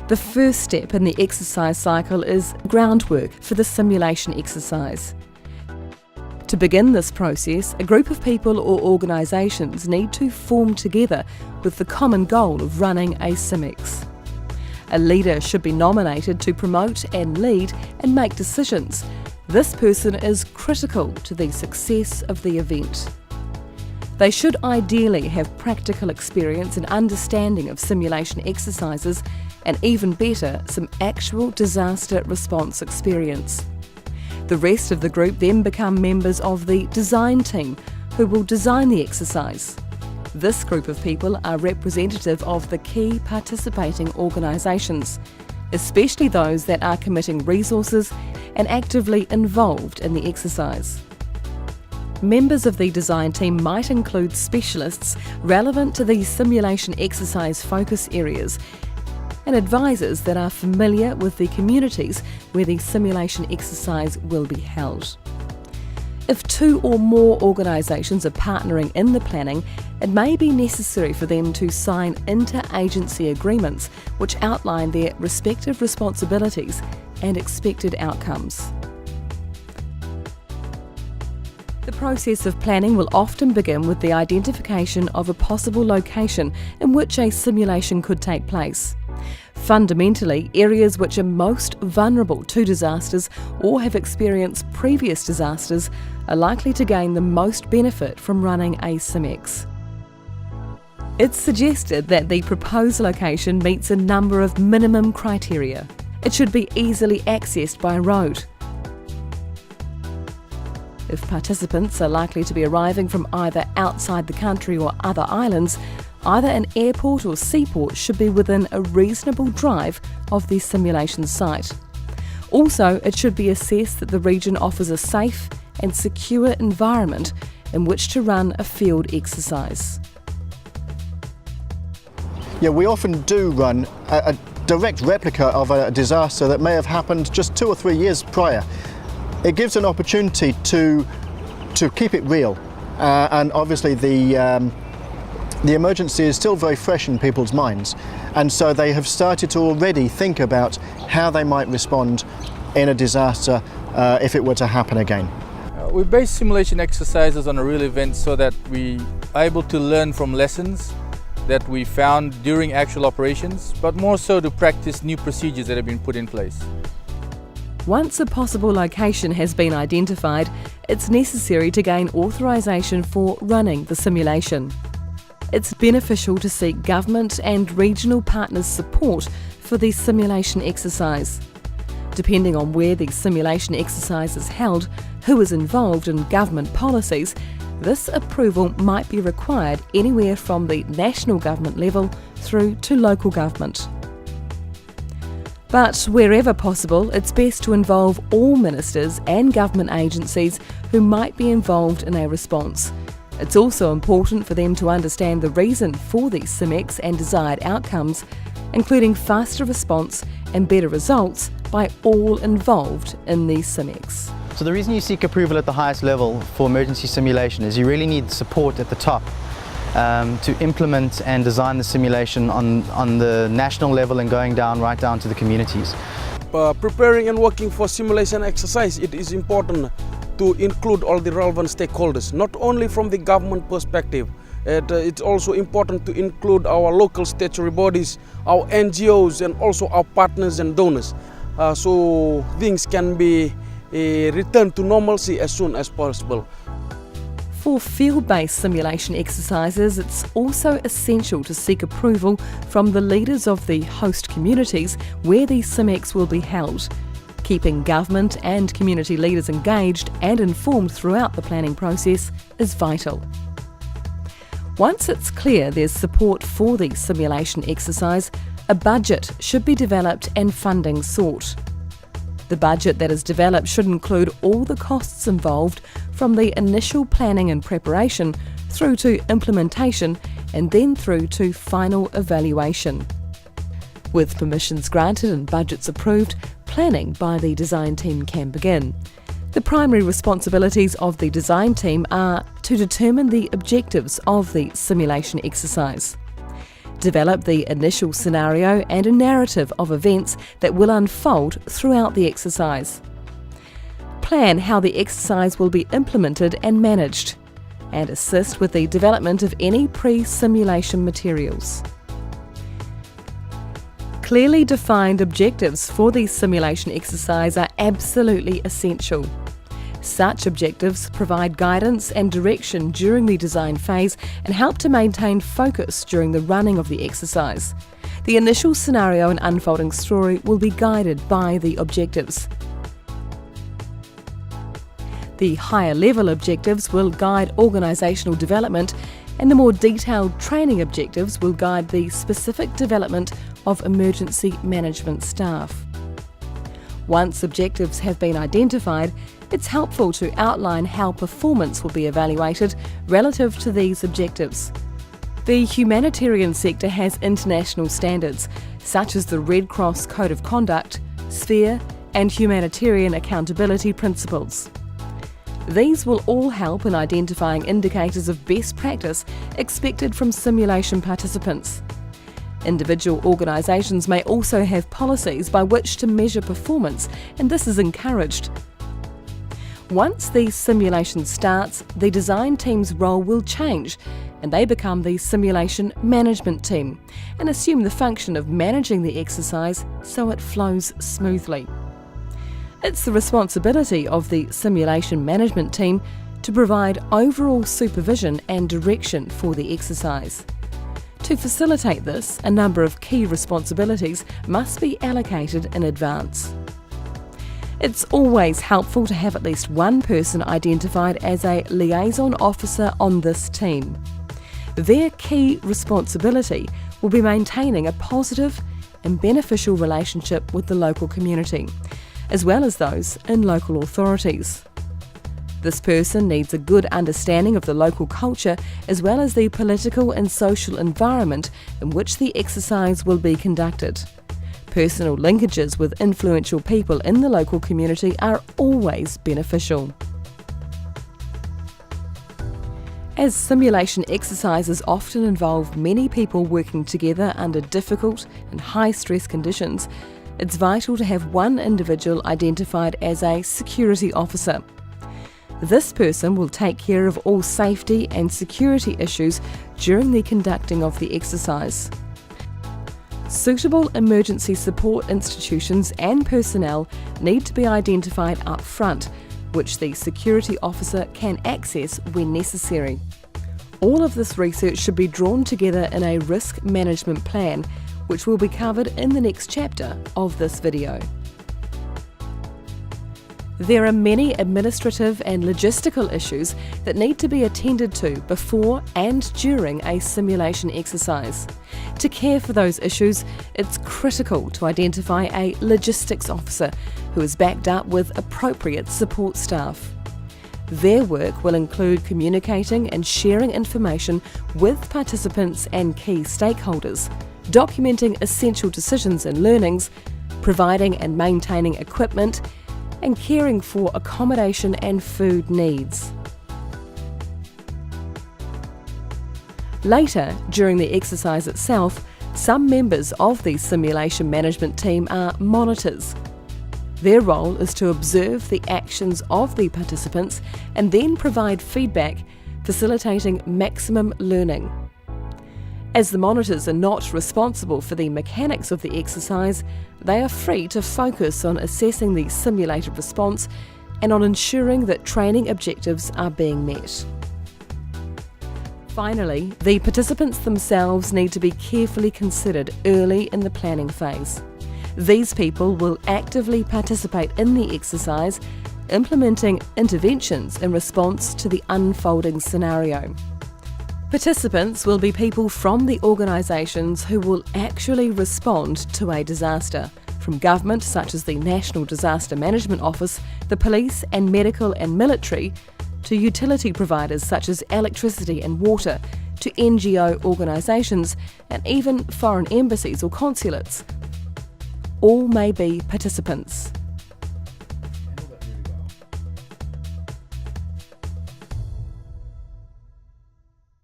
The first step in the exercise cycle is groundwork for the simulation exercise. To begin this process, a group of people or organisations need to form together with the common goal of running a SimEx. A leader should be nominated to promote and lead and make decisions. This person is critical to the success of the event. They should ideally have practical experience and understanding of simulation exercises, and even better, some actual disaster response experience. The rest of the group then become members of the design team, who will design the exercise. This group of people are representative of the key participating organisations, especially those that are committing resources and actively involved in the exercise. Members of the design team might include specialists relevant to the simulation exercise focus areas and advisors that are familiar with the communities where the simulation exercise will be held. If 2 or more organisations are partnering in the planning, it may be necessary for them to sign inter-agency agreements which outline their respective responsibilities and expected outcomes. The process of planning will often begin with the identification of a possible location in which a simulation could take place. Fundamentally, areas which are most vulnerable to disasters or have experienced previous disasters are likely to gain the most benefit from running a SimEx. It's suggested that the proposed location meets a number of minimum criteria. It should be easily accessed by road. If participants are likely to be arriving from either outside the country or other islands, either an airport or seaport should be within a reasonable drive of the simulation site. Also, it should be assessed that the region offers a safe and secure environment in which to run a field exercise. Yeah, we often do run a direct replica of a disaster that may have happened just 2 or 3 years prior. It gives an opportunity to keep it real, and obviously the emergency is still very fresh in people's minds, and so they have started to already think about how they might respond in a disaster if it were to happen again. We base simulation exercises on a real event so that we are able to learn from lessons that we found during actual operations, but more so to practice new procedures that have been put in place. Once a possible location has been identified, it's necessary to gain authorisation for running the simulation. It's beneficial to seek government and regional partners' support for the simulation exercise. Depending on where the simulation exercise is held, who is involved in government policies, this approval might be required anywhere from the national government level through to local government. But wherever possible, it's best to involve all ministers and government agencies who might be involved in a response. It's also important for them to understand the reason for the SimEx and desired outcomes, including faster response and better results by all involved in the SimEx. So the reason you seek approval at the highest level for emergency simulation is you really need support at the top to implement and design the simulation on the national level and going down right down to the communities. Preparing and working for simulation exercise, it is important to include all the relevant stakeholders, not only from the government perspective. It's also important to include our local statutory bodies, our NGOs, and also our partners and donors, so things can be returned to normalcy as soon as possible. For field-based simulation exercises, it's also essential to seek approval from the leaders of the host communities where the SimEx will be held. Keeping government and community leaders engaged and informed throughout the planning process is vital. Once it's clear there's support for the simulation exercise, a budget should be developed and funding sought. The budget that is developed should include all the costs involved from the initial planning and preparation through to implementation and then through to final evaluation. With permissions granted and budgets approved, planning by the design team can begin. The primary responsibilities of the design team are to determine the objectives of the simulation exercise. Develop the initial scenario and a narrative of events that will unfold throughout the exercise. Plan how the exercise will be implemented and managed, and assist with the development of any pre-simulation materials. Clearly defined objectives for the simulation exercise are absolutely essential. Such objectives provide guidance and direction during the design phase and help to maintain focus during the running of the exercise. The initial scenario and unfolding story will be guided by the objectives. The higher level objectives will guide organisational development, and the more detailed training objectives will guide the specific development of emergency management staff. Once objectives have been identified, it's helpful to outline how performance will be evaluated relative to these objectives. The humanitarian sector has international standards, such as the Red Cross Code of Conduct, SPHERE, and Humanitarian Accountability Principles. These will all help in identifying indicators of best practice expected from simulation participants. Individual organisations may also have policies by which to measure performance, and this is encouraged. Once the simulation starts, the design team's role will change, and they become the simulation management team and assume the function of managing the exercise so it flows smoothly. It's the responsibility of the simulation management team to provide overall supervision and direction for the exercise. To facilitate this, a number of key responsibilities must be allocated in advance. It's always helpful to have at least one person identified as a liaison officer on this team. Their key responsibility will be maintaining a positive and beneficial relationship with the local community, as well as those in local authorities. This person needs a good understanding of the local culture as well as the political and social environment in which the exercise will be conducted. Personal linkages with influential people in the local community are always beneficial. As simulation exercises often involve many people working together under difficult and high-stress conditions, it's vital to have one individual identified as a security officer. This person will take care of all safety and security issues during the conducting of the exercise. Suitable emergency support institutions and personnel need to be identified up front, which the security officer can access when necessary. All of this research should be drawn together in a risk management plan, which will be covered in the next chapter of this video. There are many administrative and logistical issues that need to be attended to before and during a simulation exercise. To care for those issues, it's critical to identify a logistics officer who is backed up with appropriate support staff. Their work will include communicating and sharing information with participants and key stakeholders, documenting essential decisions and learnings, providing and maintaining equipment, and caring for accommodation and food needs. Later, during the exercise itself, some members of the simulation management team are monitors. Their role is to observe the actions of the participants and then provide feedback, facilitating maximum learning. As the monitors are not responsible for the mechanics of the exercise, they are free to focus on assessing the simulated response and on ensuring that training objectives are being met. Finally, the participants themselves need to be carefully considered early in the planning phase. These people will actively participate in the exercise, implementing interventions in response to the unfolding scenario. Participants will be people from the organisations who will actually respond to a disaster, from government such as the National Disaster Management Office, the police and medical and military, to utility providers such as electricity and water, to NGO organisations and even foreign embassies or consulates. All may be participants.